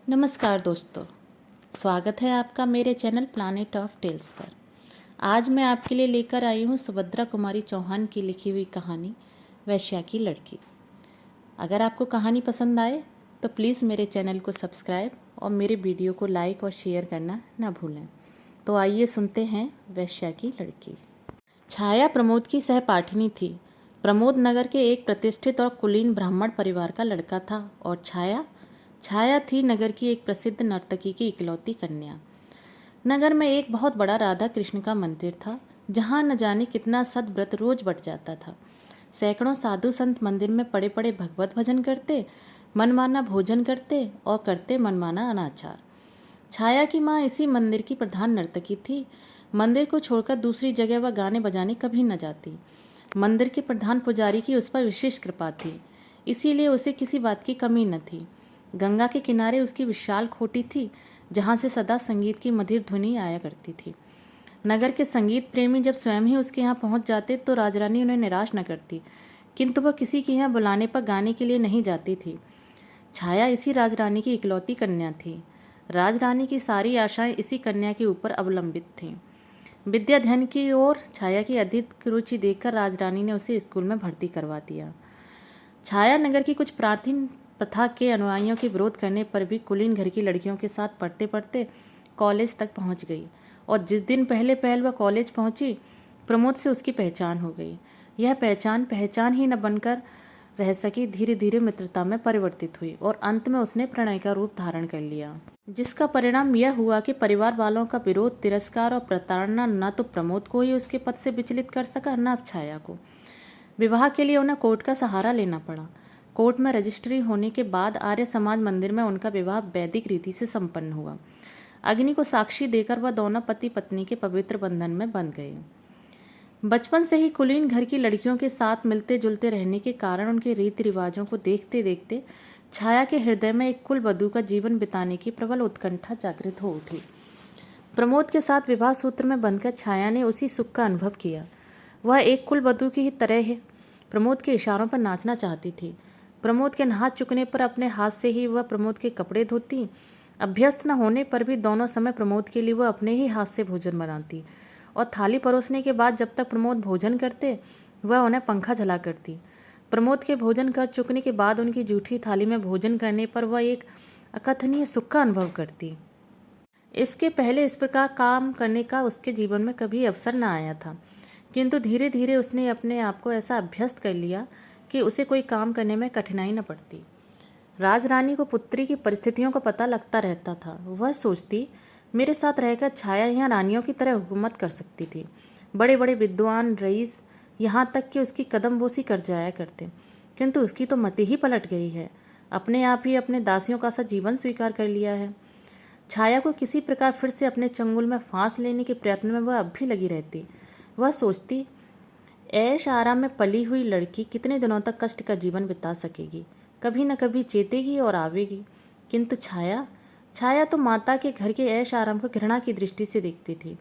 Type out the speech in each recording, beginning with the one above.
नमस्कार दोस्तों, स्वागत है आपका मेरे चैनल प्लानेट ऑफ टेल्स पर। आज मैं आपके लिए लेकर आई हूँ सुभद्रा कुमारी चौहान की लिखी हुई कहानी वैश्या की लड़की। अगर आपको कहानी पसंद आए तो प्लीज़ मेरे चैनल को सब्सक्राइब और मेरे वीडियो को लाइक और शेयर करना ना भूलें। तो आइए सुनते हैं वैश्या की लड़की। छाया प्रमोद की सहपाठिनी थी। प्रमोद नगर के एक प्रतिष्ठित और कुलीन ब्राह्मण परिवार का लड़का था और छाया थी नगर की एक प्रसिद्ध नर्तकी की इकलौती कन्या। नगर में एक बहुत बड़ा राधा कृष्ण का मंदिर था, जहाँ न जाने कितना सद्व्रत रोज बट जाता था। सैकड़ों साधु संत मंदिर में पड़े पड़े भगवत भजन करते, मनमाना भोजन करते और करते मनमाना अनाचार। छाया की माँ इसी मंदिर की प्रधान नर्तकी थी। मंदिर को छोड़कर दूसरी जगह वह गाने बजाने कभी न जाती। मंदिर के प्रधान पुजारी की उस पर विशेष कृपा थी, इसीलिए उसे किसी बात की कमी न थी। गंगा के किनारे उसकी विशाल खोटी थी, जहाँ से सदा संगीत की मधुर ध्वनि आया करती थी। नगर के संगीत प्रेमी जब स्वयं ही उसके यहाँ पहुँच जाते तो राजरानी उन्हें निराश न करती, किंतु वह किसी के यहाँ बुलाने पर गाने के लिए नहीं जाती थी। छाया इसी राजरानी की इकलौती कन्या थी। राजरानी की सारी आशाएं इसी कन्या के ऊपर अवलंबित थीं। विद्या अध्ययन की ओर छाया की अधिक रुचि देखकर राजरानी ने उसे स्कूल में भर्ती करवा दिया। छाया नगर की कुछ प्राचीन प्रथा के अनुयायियों के विरोध करने पर भी कुलीन घर की लड़कियों के साथ पढ़ते पढ़ते कॉलेज तक पहुंच गई, और जिस दिन पहले वह कॉलेज पहुंची, प्रमोद से उसकी पहचान हो गई। यह पहचान ही न बनकर रह सकी, धीरे धीरे मित्रता में परिवर्तित हुई और अंत में उसने प्रणय का रूप धारण कर लिया, जिसका परिणाम यह हुआ कि परिवार वालों का विरोध, तिरस्कार और प्रताड़ना न तो प्रमोद को ही उसके पद से विचलित कर सका, न अब छाया को। विवाह के लिए उन्हें कोर्ट का सहारा लेना पड़ा। कोर्ट में रजिस्ट्री होने के बाद आर्य समाज मंदिर में उनका विवाह वैदिक रीति से संपन्न हुआ। अग्नि को साक्षी देकर वह दोनों पति पत्नी के पवित्र बंधन में बंध गए। बचपन से ही कुलीन घर की लड़कियों के साथ मिलते जुलते रहने के कारण उनके रीति रिवाजों को देखते देखते छाया के हृदय में एक कुल वधू का जीवन बिताने की प्रबल उत्कंठा जागृत हो उठी। प्रमोद के साथ विवाह सूत्र में बंधकर छाया ने उसी सुख का अनुभव किया। वह एक कुल वधू की ही तरह है प्रमोद के इशारों पर नाचना चाहती थी। प्रमोद के नहा चुकने पर अपने हाथ से ही वह प्रमोद के कपड़े धोती। अभ्यस्त न होने पर भी दोनों समय प्रमोद के लिए वह अपने ही हाथ से भोजन बनाती, और थाली परोसने के बाद जब तक प्रमोद भोजन करते वह उन्हें पंखा झला करती। प्रमोद के भोजन कर चुकने के बाद उनकी जूठी थाली में भोजन करने पर वह एक अकथनीय सुख का अनुभव करती। इसके पहले इस प्रकार काम करने का उसके जीवन में कभी अवसर न आया था, किंतु धीरे धीरे उसने अपने आप को ऐसा अभ्यस्त कर लिया कि उसे कोई काम करने में कठिनाई न पड़ती। राजरानी को पुत्री की परिस्थितियों का पता लगता रहता था। वह सोचती, मेरे साथ रहकर छाया यहाँ रानियों की तरह हुकूमत कर सकती थी। बड़े बड़े विद्वान रईस यहाँ तक कि उसकी कदमबोसी कर जाया करते, किंतु उसकी तो मति ही पलट गई है। अपने आप ही अपने दासियों का सा जीवन स्वीकार कर लिया है। छाया को किसी प्रकार फिर से अपने चंगुल में फांस लेने के प्रयत्न में वह अब भी लगी रहती। वह सोचती, ऐश आराम में पली हुई लड़की कितने दिनों तक कष्ट का जीवन बिता सकेगी, कभी न कभी चेतेगी और आवेगी। किंतु छाया तो माता के घर के ऐश आराम को घृणा की दृष्टि से देखती थी।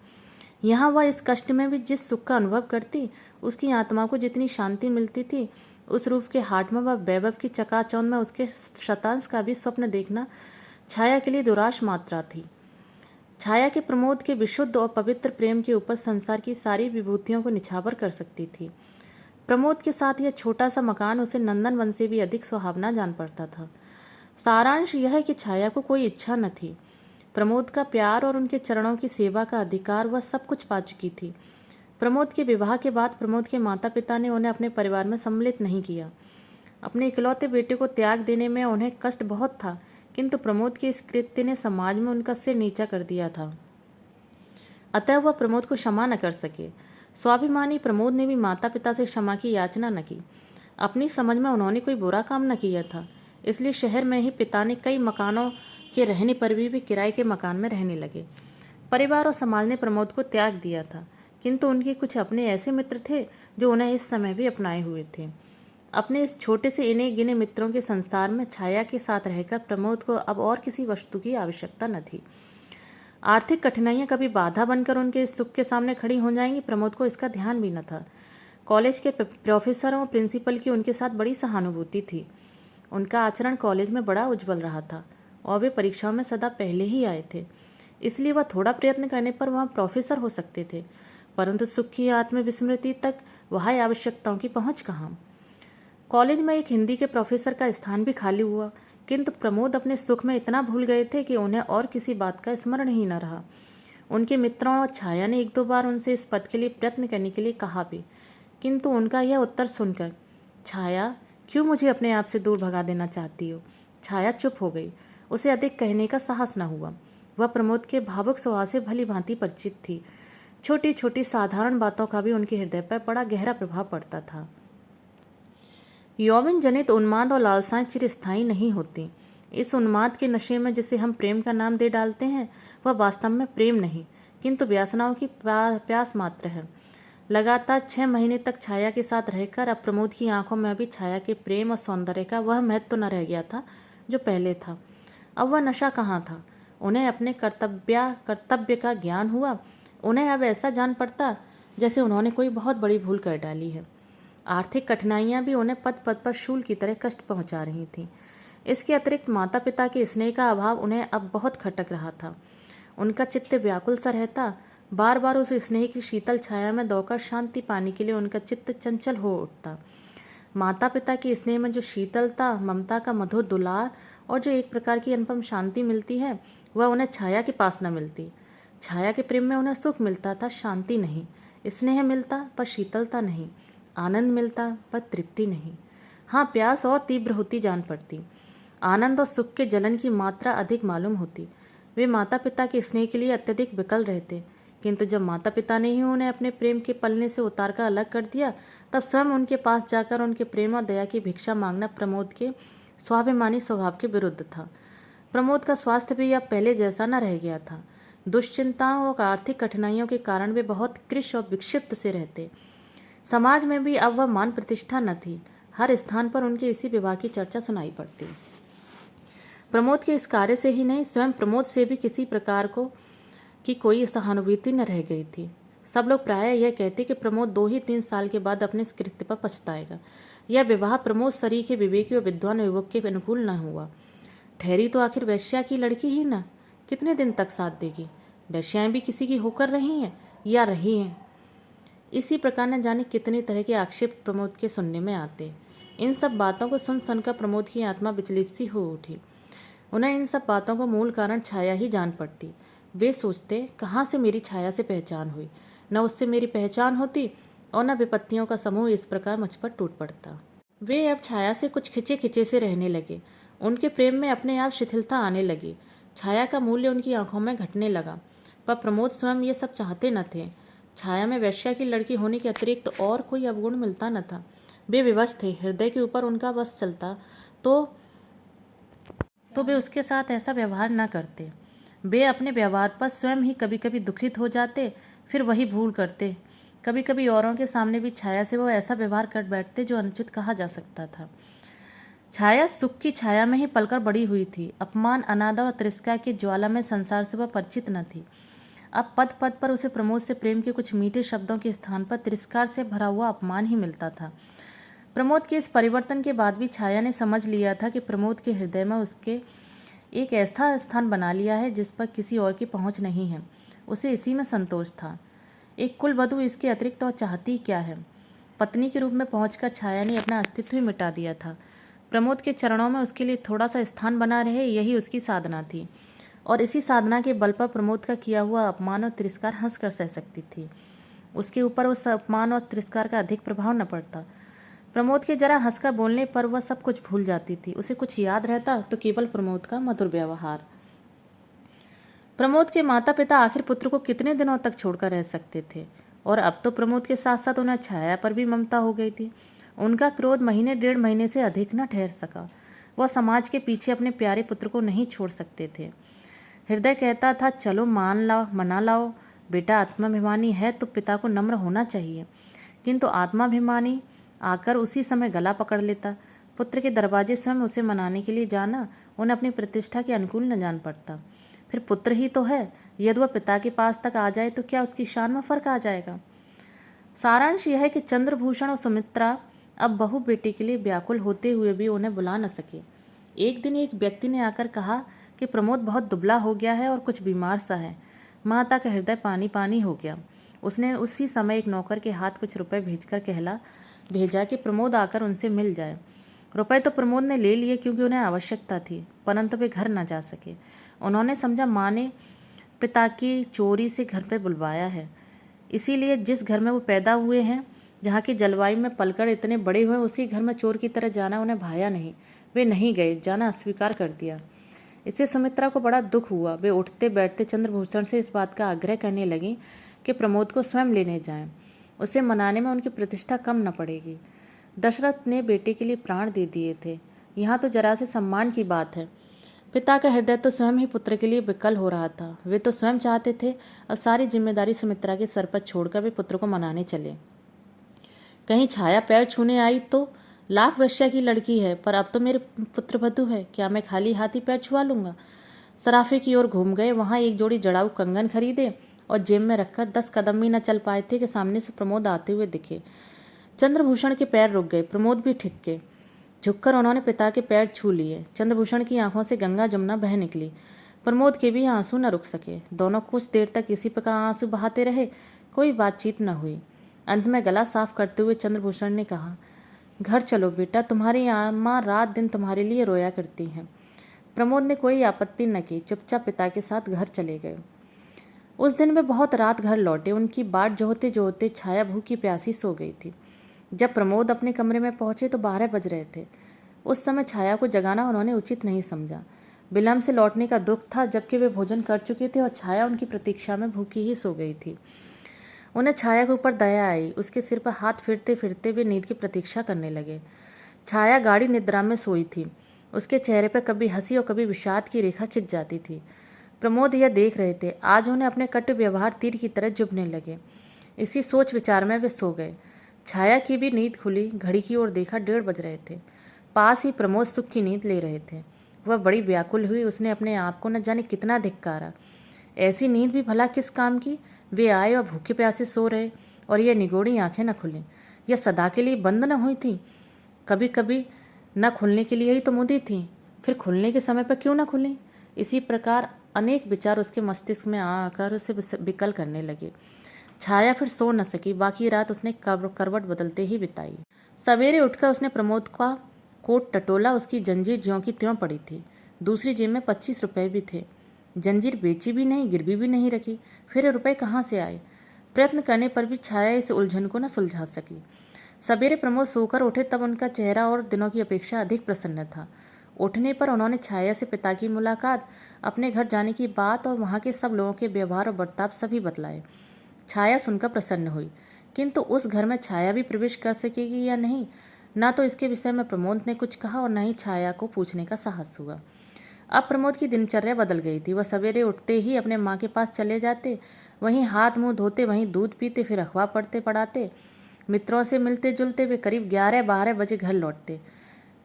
यहाँ वह इस कष्ट में भी जिस सुख का अनुभव करती, उसकी आत्मा को जितनी शांति मिलती थी, उस रूप के हाट में वह वैभव की चकाचौंध में उसके शतांश का भी स्वप्न देखना छाया के लिए दुराश मात्रा थी। छाया के प्रमोद के विशुद्ध और पवित्र प्रेम के ऊपर संसार की सारी विभूतियों को निछावर कर सकती थी। प्रमोद के साथ यह छोटा सा मकान उसे नंदनवन से भी अधिक सुहावना जान पड़ता था। सारांश यह है कि छाया को कोई इच्छा न थी। प्रमोद का प्यार और उनके चरणों की सेवा का अधिकार वह सब कुछ पा चुकी थी। प्रमोद के विवाह के बाद प्रमोद के माता पिता ने उन्हें अपने परिवार में सम्मिलित नहीं किया। अपने इकलौते बेटे को त्याग देने में उन्हें कष्ट बहुत था, किंतु प्रमोद के इस कृत्य ने समाज में उनका सिर नीचा कर दिया था। अतः वह प्रमोद को क्षमा न कर सके। स्वाभिमानी प्रमोद ने भी माता पिता से क्षमा की याचना न की। अपनी समझ में उन्होंने कोई बुरा काम न किया था, इसलिए शहर में ही पिता ने कई मकानों के रहने पर भी वे किराए के मकान में रहने लगे। परिवार और समाज ने प्रमोद को त्याग दिया था, किंतु उनके कुछ अपने ऐसे मित्र थे जो उन्हें इस समय भी अपनाए हुए थे। अपने इस छोटे से इन्हें गिने मित्रों के संसार में छाया के साथ रहकर प्रमोद को अब और किसी वस्तु की आवश्यकता न थी। आर्थिक कठिनाइयां कभी बाधा बनकर उनके इस सुख के सामने खड़ी हो जाएंगी, प्रमोद को इसका ध्यान भी न था। कॉलेज के प्रोफेसरों और प्रिंसिपल की उनके साथ बड़ी सहानुभूति थी। उनका आचरण कॉलेज में बड़ा उज्जवल रहा था। और वे परीक्षाओं में सदा पहले ही आए थे, इसलिए वह थोड़ा प्रयत्न करने पर वहाँ प्रोफेसर हो सकते थे, परंतु सुख की आत्मविस्मृति तक वह आवश्यकताओं की पहुँच कहाँ। कॉलेज में एक हिंदी के प्रोफेसर का स्थान भी खाली हुआ, किंतु प्रमोद अपने सुख में इतना भूल गए थे कि उन्हें और किसी बात का स्मरण ही न रहा। उनके मित्रों और छाया ने 1-2 बार उनसे इस पद के लिए प्रयत्न करने के लिए कहा भी, किंतु उनका यह उत्तर सुनकर, छाया क्यों मुझे अपने आप से दूर भगा देना चाहती हो, छाया चुप हो गई। उसे अधिक कहने का साहस न हुआ। वह प्रमोद के भावुक स्वभाव से भली भांति परिचित थी। छोटी छोटी साधारण बातों का भी उनके हृदय पर बड़ा गहरा प्रभाव पड़ता था। यौवन जनित उन्माद और लालसाएं चिरस्थायी नहीं होती। इस उन्माद के नशे में जिसे हम प्रेम का नाम दे डालते हैं, वह वास्तव में प्रेम नहीं, किंतु व्यसनाओं की प्यास मात्र है। लगातार 6 महीने तक छाया के साथ रहकर अब प्रमोद की आंखों में भी छाया के प्रेम और सौंदर्य का वह महत्व न रह गया था जो पहले था। अब वह नशा कहाँ था। उन्हें अपने कर्तव्य का ज्ञान हुआ। उन्हें अब ऐसा जान पड़ता जैसे उन्होंने कोई बहुत बड़ी भूल कर डाली है। आर्थिक कठिनाइयां भी उन्हें पद पद पर शूल की तरह कष्ट पहुंचा रही थीं। इसके अतिरिक्त माता पिता के स्नेह का अभाव उन्हें अब बहुत खटक रहा था। उनका चित्त व्याकुल सा रहता। बार बार उस स्नेह की शीतल छाया में दौड़कर शांति पाने के लिए उनका चित्त चंचल हो उठता। माता पिता के स्नेह में जो शीतलता, ममता का मधुर दुलार और जो एक प्रकार की अनुपम शांति मिलती है, वह उन्हें छाया के पास न मिलती। छाया के प्रेम में उन्हें सुख मिलता था, शांति नहीं। स्नेह मिलता पर शीतलता नहीं। आनंद मिलता पर तृप्ति नहीं। हाँ, प्यास और तीव्र होती जान पड़ती। आनंद और सुख के जलन की मात्रा अधिक मालूम होती। वे माता पिता के स्नेह के लिए अत्यधिक विकल रहते, किंतु जब माता पिता ने ही उन्हें अपने प्रेम के पलने से उतार कर अलग कर दिया, तब स्वयं उनके पास जाकर उनके प्रेम और दया की भिक्षा मांगना प्रमोद के स्वाभिमानी स्वभाव के विरुद्ध था। प्रमोद का स्वास्थ्य भी अब पहले जैसा न रह गया था। दुश्चिंताओं और आर्थिक कठिनाइयों के कारण वे बहुत कृश और विक्षिप्त से रहते। समाज में भी अब वह मान प्रतिष्ठा न थी। हर स्थान पर उनके इसी विवाह की चर्चा सुनाई पड़ती। प्रमोद के इस कार्य से ही नहीं, स्वयं प्रमोद से भी किसी प्रकार की कोई सहानुभूति न रह गई थी। सब लोग प्रायः यह कहते कि प्रमोद 2 ही 3 साल के बाद अपने इस कृत्य पर पछताएगा। यह विवाह प्रमोद सरीखे विवेकी और विद्वान युवक के अनुकूल न हुआ। ठहरी तो आखिर वैश्या की लड़की ही न, कितने दिन तक साथ देगी। वैश्याएं भी किसी की होकर रही हैं या रही हैं। इसी प्रकार न जाने कितने तरह के आक्षेप प्रमोद के सुनने में आते। इन सब बातों को सुन सुनकर प्रमोद की आत्मा विचलित सी हो उठी। उन्हें इन सब बातों का मूल कारण छाया ही जान पड़ती। वे सोचते, कहाँ से मेरी छाया से पहचान हुई। न उससे मेरी पहचान होती और न विपत्तियों का समूह इस प्रकार मुझ पर टूट पड़ता। वे अब छाया से कुछ खिंचे खिंचे से रहने लगे। उनके प्रेम में अपने आप शिथिलता आने लगी। छाया का मूल्य उनकी आंखों में घटने लगा। पर प्रमोद स्वयं ये सब चाहते न थे। छाया में वैश्या की लड़की होने के अतिरिक्त और कोई अवगुण मिलता न था। वे विवश थे। हृदय के ऊपर उनका बस चलता तो वे उसके साथ ऐसा व्यवहार न करते। वे अपने व्यवहार पर स्वयं ही कभी कभी दुखित हो जाते, फिर वही भूल करते। कभी कभी औरों के सामने भी छाया से वो ऐसा व्यवहार कर बैठते जो अनुचित कहा जा सकता था। छाया सुख की छाया में ही पलकर बड़ी हुई थी। अपमान, अनादर और तिरस्कार की ज्वाला में संसार से वह परिचित न थी। अब पद पद पर उसे प्रमोद से प्रेम के कुछ मीठे शब्दों के स्थान पर तिरस्कार से भरा हुआ अपमान ही मिलता था। प्रमोद के इस परिवर्तन के बाद भी छाया ने समझ लिया था कि प्रमोद के हृदय में उसके एक ऐसा स्थान बना लिया है जिस पर किसी और की पहुंच नहीं है। उसे इसी में संतोष था। एक कुलवधू इसके अतिरिक्त और चाहती क्या है। पत्नी के रूप में पहुंचकर छाया ने अपना अस्तित्व ही मिटा दिया था। प्रमोद के चरणों में उसके लिए थोड़ा सा स्थान बना रहे, यही उसकी साधना थी। और इसी साधना के बल पर प्रमोद का किया हुआ अपमान और तिरस्कार हंस कर सह सकती थी। उसके ऊपर उस अपमान और तिरस्कार का अधिक प्रभाव न पड़ता। प्रमोद के जरा हंसकर बोलने पर वह सब कुछ भूल जाती थी। उसे कुछ याद रहता तो केवल प्रमोद का मधुर व्यवहार। प्रमोद के माता पिता आखिर पुत्र को कितने दिनों तक छोड़कर रह सकते थे, और अब तो प्रमोद के साथ साथ उन्हें छाया पर भी ममता हो गई थी। उनका क्रोध महीने 1.5 महीने से अधिक न ठहर सका। वह समाज के पीछे अपने प्यारे पुत्र को नहीं छोड़ सकते थे। हृदय कहता था, चलो मना लाओ। बेटा आत्माभिमानी है तो पिता को नम्र होना चाहिए, किंतु आत्माभिमानी आकर उसी समय गला पकड़ लेता। पुत्र के दरवाजे स्वयं उसे मनाने के लिए जाना उन्हें अपनी प्रतिष्ठा के अनुकूल न जान पड़ता। फिर पुत्र ही तो है, यदि वह पिता के पास तक आ जाए तो क्या उसकी शान में फर्क आ जाएगा। सारांश यह है कि चंद्रभूषण और सुमित्रा अब बहू बेटी के लिए व्याकुल होते हुए भी उन्हें बुला न सके। एक दिन एक व्यक्ति ने आकर कहा कि प्रमोद बहुत दुबला हो गया है और कुछ बीमार सा है। माता का हृदय पानी पानी हो गया। उसने उसी समय एक नौकर के हाथ कुछ रुपए भेजकर भेजा कि प्रमोद आकर उनसे मिल जाए। रुपए तो प्रमोद ने ले लिए क्योंकि उन्हें आवश्यकता थी, परंतु वे घर न जा सके। उन्होंने समझा माँ ने पिता की चोरी से घर पर बुलवाया है, इसीलिए जिस घर में वो पैदा हुए हैं, जहाँ की जलवायु में पलकर इतने बड़े हुए, उसी घर में चोर की तरह जाना उन्हें भाया नहीं। वे नहीं गए, जाना अस्वीकार कर दिया। इससे सुमित्रा को बड़ा दुख हुआ। वे उठते बैठते चंद्रभूषण से इस बात का आग्रह करने लगी कि प्रमोद को स्वयं लेने जाएं। उसे मनाने में उनकी प्रतिष्ठा कम न पड़ेगी। दशरथ ने बेटे के लिए प्राण दे दिए थे, यहाँ तो जरा से सम्मान की बात है। पिता का हृदय तो स्वयं ही पुत्र के लिए विकल हो रहा था। वे तो स्वयं चाहते थे और सारी जिम्मेदारी सुमित्रा के सर पर छोड़कर वे पुत्र को मनाने चले। कहीं छाया पैर छूने आई तो लाख वेश्या की लड़की है, पर अब तो मेरे पुत्र वधू है, क्या मैं खाली हाथी पैर छुआ लूंगा। सराफे की ओर घूम गए। वहां एक जोड़ी जड़ाऊ कंगन खरीदे और जेब में रखकर 10 कदम भी न चल पाए थे कि सामने से प्रमोद आते हुए दिखे। चंद्रभूषण के पैर रुक गए। प्रमोद भी ठिक्के। झुककर उन्होंने पिता के पैर छू लिए। चंद्रभूषण की आंखों से गंगा जमुना बह निकली। प्रमोद के भी आंसू न रुक सके। दोनों कुछ देर तक इसी प्रकार आंसू बहाते रहे। कोई बातचीत न हुई। अंत में गला साफ करते हुए चंद्रभूषण ने कहा, घर चलो बेटा, तुम्हारी माँ रात दिन तुम्हारे लिए रोया करती हैं। प्रमोद ने कोई आपत्ति न की, चुपचाप पिता के साथ घर चले गए। उस दिन वे बहुत रात घर लौटे। उनकी बाट जोहते जोहते छाया भूखी प्यासी सो गई थी। जब प्रमोद अपने कमरे में पहुंचे तो 12 बज रहे थे। उस समय छाया को जगाना उन्होंने उचित नहीं समझा। विलम्ब से लौटने का दुख था, जबकि वे भोजन कर चुके थे और छाया उनकी प्रतीक्षा में भूखी ही सो गई थी। उन्हें छाया के ऊपर दया आई। उसके सिर पर हाथ फिरते फिरते वे नींद की प्रतीक्षा करने लगे। छाया गाढ़ी निद्रा में सोई थी। उसके चेहरे पर कभी हंसी और कभी विषाद की रेखा खिंच जाती थी। प्रमोद यह देख रहे थे। आज उन्हें अपने कटु व्यवहार तीर की तरह चुभने लगे। इसी सोच विचार में वे सो गए। छाया की भी नींद खुली। घड़ी की ओर देखा, 1:30 बज रहे थे। पास ही प्रमोद सुख की नींद ले रहे थे। वह बड़ी व्याकुल हुई। उसने अपने आप को न जाने कितना धिक्कारा। ऐसी नींद भी भला किस काम की। वे आए और भूखे प्यासे सो रहे, और यह निगोड़ी आंखें न खुली। यह सदा के लिए बंद न हुई थी। कभी कभी न खुलने के लिए ही तो मुदी थी, फिर खुलने के समय पर क्यों न खुली। इसी प्रकार अनेक विचार उसके मस्तिष्क में आकर उसे विकल करने लगे। छाया फिर सो न सकी। बाकी रात उसने करवट बदलते ही बिताई। सवेरे उठकर उसने प्रमोद का कोट टटोला। उसकी जंजीर ज्यों की त्यों पड़ी थी। दूसरी जेब में 25 रुपये भी थे। जंजीर बेची भी नहीं, गिरवी भी नहीं रखी। फिर रुपए कहाँ से आए। प्रयत्न करने पर भी छाया इस उलझन को न सुलझा सकी। सवेरे प्रमोद सोकर उठे तब उनका चेहरा और दिनों की अपेक्षा अधिक प्रसन्न था। उठने पर उन्होंने छाया से पिता की मुलाकात, अपने घर जाने की बात और वहाँ के सब लोगों के व्यवहार और बर्ताव सभी बतलाए। छाया सुनकर प्रसन्न हुई, किंतु उस घर में छाया भी प्रवेश कर सकेगी या नहीं, न तो इसके विषय में प्रमोद ने कुछ कहा और न ही छाया को पूछने का साहस हुआ। अब प्रमोद की दिनचर्या बदल गई थी। वह सवेरे उठते ही अपने माँ के पास चले जाते, वहीं हाथ मुंह धोते, वहीं दूध पीते, फिर अखबार पढ़ते पढ़ाते। मित्रों से मिलते जुलते वे करीब 11-12 बजे घर लौटते।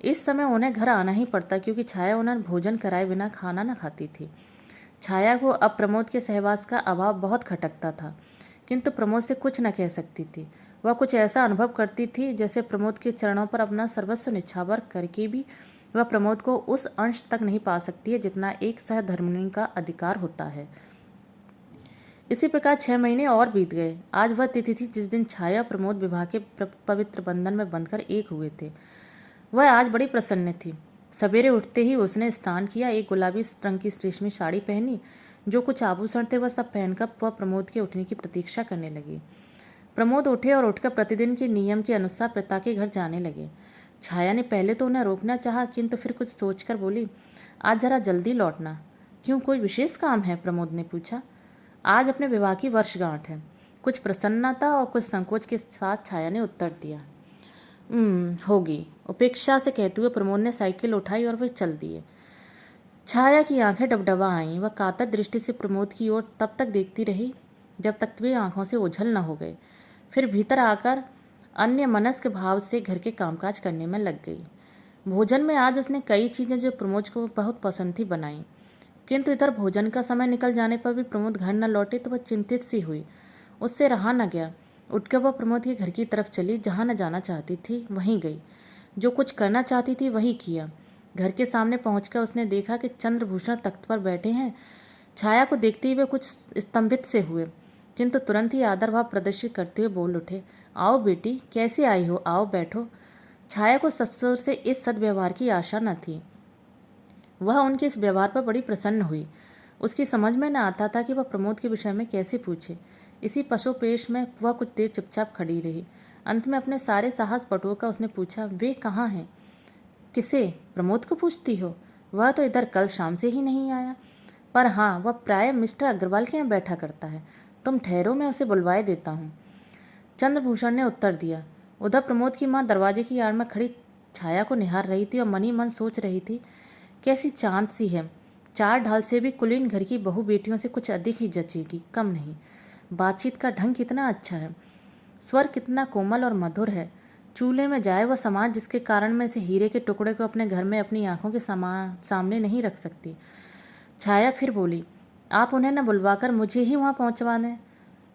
इस समय उन्हें घर आना ही पड़ता, क्योंकि छाया उन्हें भोजन कराए बिना खाना न खाती थी। छाया को अब प्रमोद के सहवास का अभाव बहुत खटकता था, किंतु प्रमोद से कुछ न कह सकती थी। वह कुछ ऐसा अनुभव करती थी जैसे प्रमोद के चरणों पर अपना सर्वस्व निछावर करके भी वह प्रमोद को उस अंश तक नहीं पा सकती है जितना एक सहधर्मिणी का अधिकार होता है। इसी प्रकार 6 महीने और बीत गए। आज वह तिथि थी जिस दिन छाया और प्रमोद विवाह के पवित्र बंधन में बंधकर एक हुए थे। वह आज बड़ी प्रसन्न थी। सवेरे उठते ही उसने स्नान किया, एक गुलाबी रंग की रेशमी साड़ी पहनी। जो कुछ आभूषण थे वह सब पहनकर वह प्रमोद के उठने की प्रतीक्षा करने लगी। प्रमोद उठे और उठकर प्रतिदिन के नियम के अनुसार पिता के घर जाने लगे। छाया ने पहले तो उन्हें रोकना चाहा, किंतु फिर कुछ सोचकर बोली, आज जरा जल्दी लौटना। क्यों, कोई विशेष काम है? प्रमोद ने पूछा। आज अपने विवाह की वर्षगांठ है। कुछ प्रसन्नता और कुछ संकोच के साथ छाया ने उत्तर दिया। होगी, उपेक्षा से कहते हुए प्रमोद ने साइकिल उठाई और वे चल दिए। छाया की आंखें डबडबा आईं। वह कातर दृष्टि से प्रमोद की ओर तब तक देखती रही जब तक वे आंखों से ओझल न हो गए। फिर भीतर आकर अन्य मनस्क भाव से घर के कामकाज करने में लग गई। भोजन में आज उसने कई चीजें जो प्रमोद को बहुत पसंद थी बनाई, किंतु इधर भोजन का समय निकल जाने पर भी प्रमोद घर न लौटे तो वह चिंतित सी हुई। उससे रहा न गया। उठकर वह प्रमोद के घर की तरफ चली। जहाँ न जाना चाहती थी वहीं गई, जो कुछ करना चाहती थी वही किया। घर के सामने पहुंचकर उसने देखा कि चंद्रभूषण तख्त पर बैठे हैं। छाया को देखते हुए कुछ स्तंभित से हुए, किंतु तुरंत ही आदर भाव प्रदर्शित करते हुए बोल उठे, आओ बेटी, कैसे आई हो, आओ बैठो। छाया को ससुर से इस सद्व्यवहार की आशा न थी। वह उनके इस व्यवहार पर बड़ी प्रसन्न हुई। उसकी समझ में न आता था कि वह प्रमोद के विषय में कैसे पूछे। इसी पशुपेश में वह कुछ देर चुपचाप खड़ी रही। अंत में अपने सारे साहस बटोरकर उसने पूछा, वे कहाँ हैं? किसे? प्रमोद को पूछती हो? वह तो इधर कल शाम से ही नहीं आया। पर हाँ, वह प्राय मिस्टर अग्रवाल के यहाँ बैठा करता है। तुम ठहरो, मैं उसे बुलवाए देता हूँ। चंद्रभूषण ने उत्तर दिया। उधर प्रमोद की माँ दरवाजे की आड़ में खड़ी छाया को निहार रही थी और मन ही मन सोच रही थी, कैसी चांद सी है। चार ढाल से भी कुलीन घर की बहू बेटियों से कुछ अधिक ही जचेगी, कम नहीं। बातचीत का ढंग कितना अच्छा है, स्वर कितना कोमल और मधुर है। चूल्हे में जाए वह समाज जिसके कारण मैं इस हीरे के टुकड़े को अपने घर में अपनी आंखों के सामने नहीं रख सकती। छाया फिर बोली, आप उन्हें न बुलवाकर मुझे ही वहाँ पहुँचवा दें।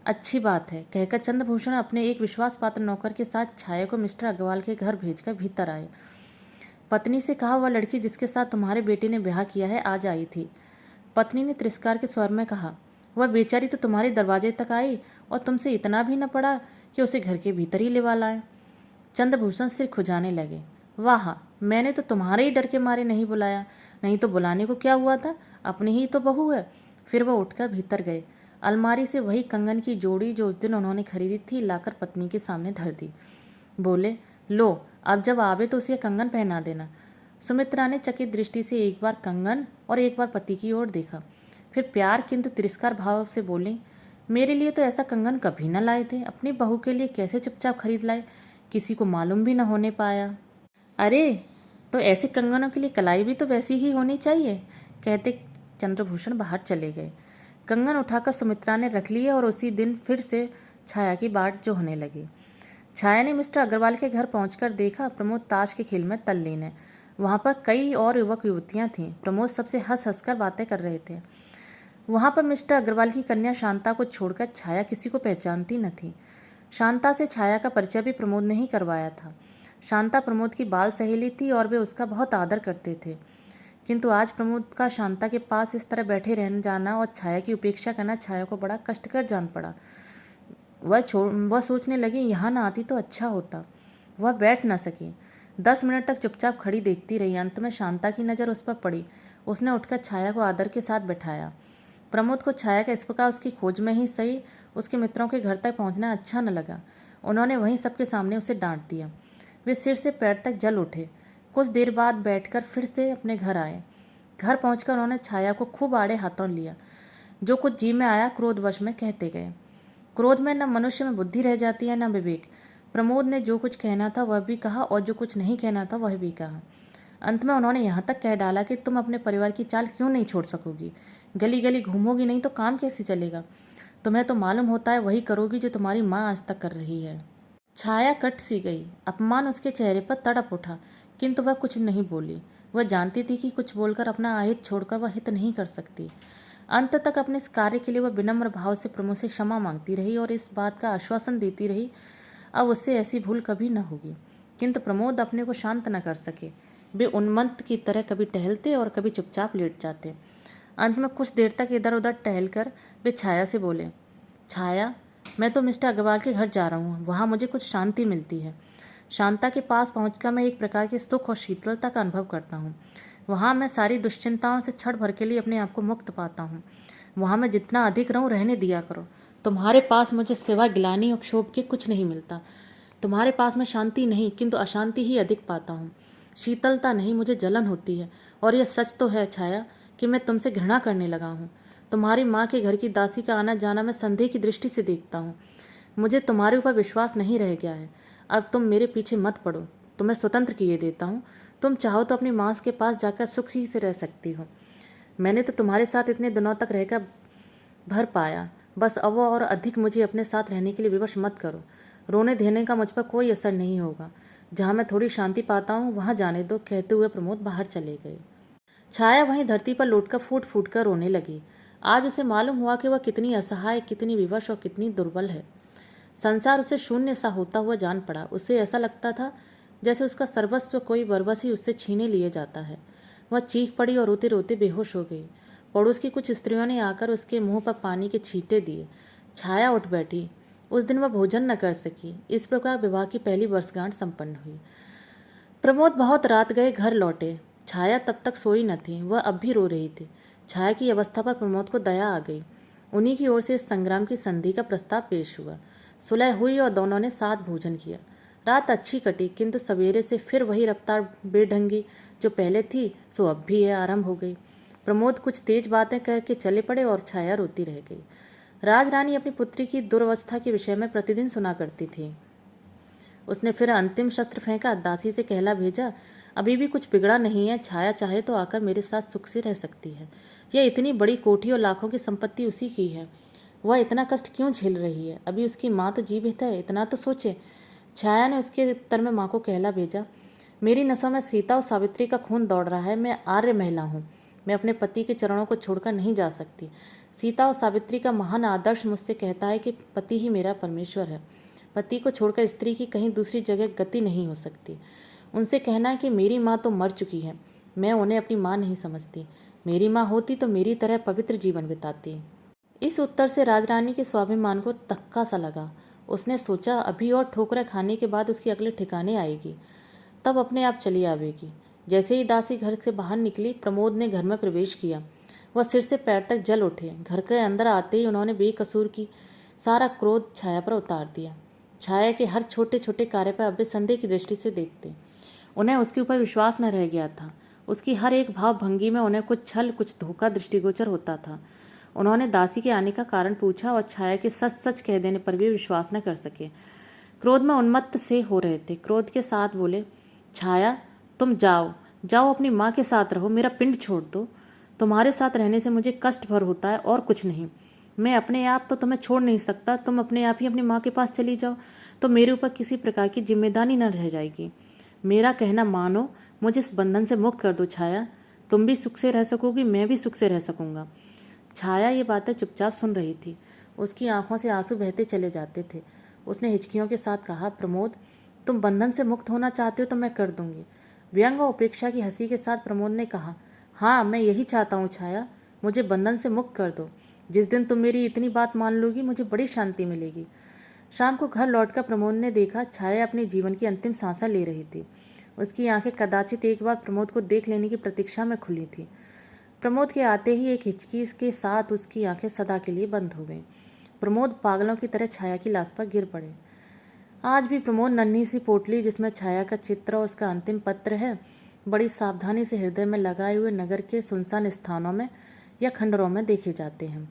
अच्छी बात है, कहकर चंद्रभूषण अपने एक विश्वास पात्र नौकर के साथ छाया को मिस्टर अग्रवाल के घर भेजकर भीतर आए। पत्नी से कहा, वह लड़की जिसके साथ तुम्हारे बेटे ने ब्याह किया है आज आई थी। पत्नी ने तिरस्कार के स्वर में कहा, वह बेचारी तो तुम्हारे दरवाजे तक आई और तुमसे इतना भी न पड़ा कि उसे घर के भीतर ही लेवा लाए। चंद्रभूषण सिर खुजाने लगे। वाह, मैंने तो तुम्हारे ही डर के मारे नहीं बुलाया, नहीं तो बुलाने को क्या हुआ था, अपनी ही तो बहू है। फिर वह उठकर भीतर गए। अलमारी से वही कंगन की जोड़ी जो उस दिन उन्होंने खरीदी थी लाकर पत्नी के सामने धर दी। बोले, लो, अब जब आवे तो उसे कंगन पहना देना। सुमित्रा ने चकित दृष्टि से एक बार कंगन और एक बार पति की ओर देखा, फिर प्यार किंतु तिरस्कार भाव से बोली, मेरे लिए तो ऐसा कंगन कभी न लाए थे, अपनी बहू के लिए कैसे चुपचाप खरीद लाए, किसी को मालूम भी न होने पाया। अरे, तो ऐसे कंगनों के लिए कलाई भी तो वैसी ही होनी चाहिए, कहते चंद्रभूषण बाहर चले गए। कंगन उठाकर सुमित्रा ने रख लिए और उसी दिन फिर से छाया की बाट जो होने लगी। छाया ने मिस्टर अग्रवाल के घर पहुंचकर देखा, प्रमोद ताश के खेल में तल्लीन है। वहां पर कई और युवक युवतियां थीं। प्रमोद सबसे हंस हंसकर बातें कर रहे थे। वहां पर मिस्टर अग्रवाल की कन्या शांता को छोड़कर छाया किसी को पहचानती न थी। शांता से छाया का परिचय भी प्रमोद ने ही करवाया था। शांता प्रमोद की बाल सहेली थी और वे उसका बहुत आदर करते थे, किंतु आज प्रमोद का शांता के पास इस तरह बैठे रहने जाना और छाया की उपेक्षा करना छाया को बड़ा कष्टकर जान पड़ा। वह सोचने लगी, यहाँ न आती तो अच्छा होता। वह बैठ न सकी। 10 मिनट तक चुपचाप खड़ी देखती रही। अंत में शांता की नज़र उस पर पड़ी। उसने उठकर छाया को आदर के साथ बैठाया। प्रमोद को छाया का इस प्रकार उसकी खोज में ही सही उसके मित्रों के घर तक पहुंचना अच्छा न लगा। उन्होंने वहीं सबके सामने उसे डांट दिया। वे सिर से पैर तक जल उठे। कुछ देर बाद बैठकर फिर से अपने घर आए। घर पहुंचकर उन्होंने छाया को खूब आड़े हाथों लिया। जो कुछ जी में आया क्रोधवश में कहते गए। क्रोध में न मनुष्य में बुद्धि रह जाती है न विवेक। प्रमोद ने जो कुछ कहना था वह भी कहा और जो कुछ नहीं कहना था वह भी कहा। अंत में उन्होंने यहाँ तक कह डाला कि तुम अपने परिवार की चाल क्यों नहीं छोड़ सकोगी, गली गली घूमोगी नहीं तो काम कैसे चलेगा। तुम्हें तो मालूम होता है वही करोगी जो तुम्हारी माँ आज तक कर रही है। छाया कट सी गई। अपमान उसके चेहरे पर तड़प उठा, किंतु वह कुछ नहीं बोली। वह जानती थी कि कुछ बोलकर अपना अहित छोड़कर वह हित नहीं कर सकती। अंत तक अपने इस कार्य के लिए वह विनम्र भाव से प्रमोद से क्षमा मांगती रही और इस बात का आश्वासन देती रही अब उससे ऐसी भूल कभी न होगी। किंतु प्रमोद अपने को शांत न कर सके। वे उन्मत्त की तरह कभी टहलते और कभी चुपचाप लेट जाते। अंत में कुछ देर तक इधर उधर टहलकर वे छाया से बोले, छाया, मैं तो मिस्टर अग्रवाल के घर जा रहा हूँ, वहाँ मुझे कुछ शांति मिलती है। शांता के पास पहुंचकर मैं एक प्रकार के सुख और शीतलता का अनुभव करता हूँ। वहाँ मैं सारी दुश्चिंताओं से क्षण भर के लिए अपने आप को मुक्त पाता हूँ। वहाँ मैं जितना अधिक रहूँ रहने दिया करो। तुम्हारे पास मुझे सिवा गिलानी और क्षोभ के कुछ नहीं मिलता। तुम्हारे पास मैं शांति नहीं किंतु अशांति ही अधिक पाता हूँ। शीतलता नहीं, मुझे जलन होती है। और यह सच तो है छाया कि मैं तुमसे घृणा करने लगा हूँ। तुम्हारी माँ के घर की दासी का आना जाना मैं संदेह की दृष्टि से देखता हूँ। मुझे तुम्हारे ऊपर विश्वास नहीं रह गया है। अब तुम मेरे पीछे मत पड़ो, तुम्हें स्वतंत्र किए देता हूँ। तुम चाहो तो अपनी माँ के पास जाकर सुख से रह सकती हो। मैंने तो तुम्हारे साथ इतने दिनों तक रहकर भर पाया, बस अब और अधिक मुझे अपने साथ रहने के लिए विवश मत करो। रोने देने का मुझ पर कोई असर नहीं होगा। जहाँ मैं थोड़ी शांति पाता हूँ वहाँ जाने दो, कहते हुए प्रमोद बाहर चले गए। छाया वहीं धरती पर लौटकर फूट फूट कर रोने लगी। आज उसे मालूम हुआ कि वह कितनी असहाय, कितनी विवश और कितनी दुर्बल है। संसार उसे शून्य सा होता हुआ जान पड़ा। उसे ऐसा लगता था जैसे उसका सर्वस्व कोई बरबसी उससे छीने लिए जाता है। वह चीख पड़ी और रोते रोते बेहोश हो गई। पड़ोस की कुछ स्त्रियों ने आकर उसके मुंह पर पानी के छींटे दिए। छाया उठ बैठी। उस दिन वह भोजन न कर सकी। इस प्रकार विवाह की पहली वर्षगांठ संपन्न हुई। प्रमोद बहुत रात गए घर लौटे। छाया तब तक सोई न थी, वह अब भी रो रही थी। छाया की अवस्था पर प्रमोद को दया आ गई। उन्हीं की ओर से इस संग्राम की संधि का प्रस्ताव पेश हुआ। सुलह हुई और दोनों ने साथ भोजन किया। रात अच्छी कटी, किंतु सवेरे से फिर वही रफ्तार बेढंगी जो पहले थी सो अब भी है आरंभ हो गई। प्रमोद कुछ तेज बातें कह के चले पड़े और छाया रोती रह गई। राजरानी अपनी पुत्री की दुर्वस्था के विषय में प्रतिदिन सुना करती थी। उसने फिर अंतिम शस्त्र फेंका, दासी से कहला भेजा, अभी भी कुछ बिगड़ा नहीं है, छाया चाहे तो आकर मेरे साथ सुख से रह सकती है। यह इतनी बड़ी कोठी और लाखों की संपत्ति उसी की है, वह इतना कष्ट क्यों झेल रही है? अभी उसकी माँ तो जीवित है, इतना तो सोचे। छाया ने उसके उत्तर में माँ को कहला भेजा, मेरी नसों में सीता और सावित्री का खून दौड़ रहा है। मैं आर्य महिला हूँ, मैं अपने पति के चरणों को छोड़कर नहीं जा सकती। सीता और सावित्री का महान आदर्श मुझसे कहता है कि पति ही मेरा परमेश्वर है। पति को छोड़कर स्त्री की कहीं दूसरी जगह गति नहीं हो सकती। उनसे कहना है कि मेरी माँ तो मर चुकी है, मैं उन्हें अपनी माँ नहीं समझती। मेरी माँ होती तो मेरी तरह पवित्र जीवन बिताती। इस उत्तर से राजरानी के स्वाभिमान को धक्का सा लगा। उसने सोचा अभी और ठोकरें खाने के बाद उसकी अगले ठिकाने आएगी, तब अपने आप चली आवेगी। जैसे ही दासी घर से बाहर निकली, प्रमोद ने घर में प्रवेश किया। वह सिर से पैर तक जल उठे। घर के अंदर आते ही उन्होंने बेकसूर की सारा क्रोध छाया पर उतार दिया। छाया के हर छोटे छोटे कार्य पर अब वे संदेह की दृष्टि से देखते। उन्हें उसके ऊपर विश्वास न रह गया था। उसकी हर एक भाव भंगी में उन्हें कुछ छल कुछ धोखा दृष्टिगोचर होता था। उन्होंने दासी के आने का कारण पूछा और छाया के सच सच कह देने पर भी विश्वास न कर सके। क्रोध में उन्मत्त से हो रहे थे। क्रोध के साथ बोले, छाया तुम जाओ जाओ, अपनी माँ के साथ रहो, मेरा पिंड छोड़ दो। तुम्हारे साथ रहने से मुझे कष्ट भर होता है और कुछ नहीं। मैं अपने आप तो तुम्हें छोड़ नहीं सकता, तुम अपने आप ही अपनी माँ के पास चली जाओ तो मेरे ऊपर किसी प्रकार की जिम्मेदारी न रह जाएगी। मेरा कहना मानो, मुझे इस बंधन से मुक्त कर दो छाया। तुम भी सुख से रह सकोगी, मैं भी सुख से रह सकूंगा। छाया ये बातें चुपचाप सुन रही थी। उसकी आंखों से आंसू बहते चले जाते थे। उसने हिचकियों के साथ कहा, प्रमोद तुम बंधन से मुक्त होना चाहते हो तो मैं कर दूंगी। व्यंग और उपेक्षा की हंसी के साथ प्रमोद ने कहा, हाँ मैं यही चाहता हूँ छाया, मुझे बंधन से मुक्त कर दो। जिस दिन तुम मेरी इतनी बात मान लोगी मुझे बड़ी शांति मिलेगी। शाम को घर लौटकर प्रमोद ने देखा छाया अपने जीवन की अंतिम सांसें ले रही थी। उसकी आंखें कदाचित एक बार प्रमोद को देख लेने की प्रतीक्षा में खुली थी। प्रमोद के आते ही एक हिचकी के साथ उसकी आंखें सदा के लिए बंद हो गईं। प्रमोद पागलों की तरह छाया की लाश पर गिर पड़े। आज भी प्रमोद नन्ही सी पोटली जिसमें छाया का चित्र और उसका अंतिम पत्र है, बड़ी सावधानी से हृदय में लगाए हुए नगर के सुनसान स्थानों में या खंडरों में देखे जाते हैं।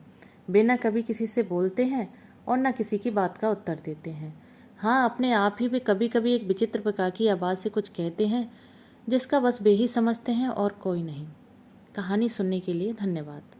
बिना कभी किसी से बोलते हैं और न किसी की बात का उत्तर देते हैं। हाँ, अपने आप ही वे कभी कभी एक विचित्र प्रकार की आवाज़ से कुछ कहते हैं जिसका बस वे ही समझते हैं और कोई नहीं। कहानी सुनने के लिए धन्यवाद।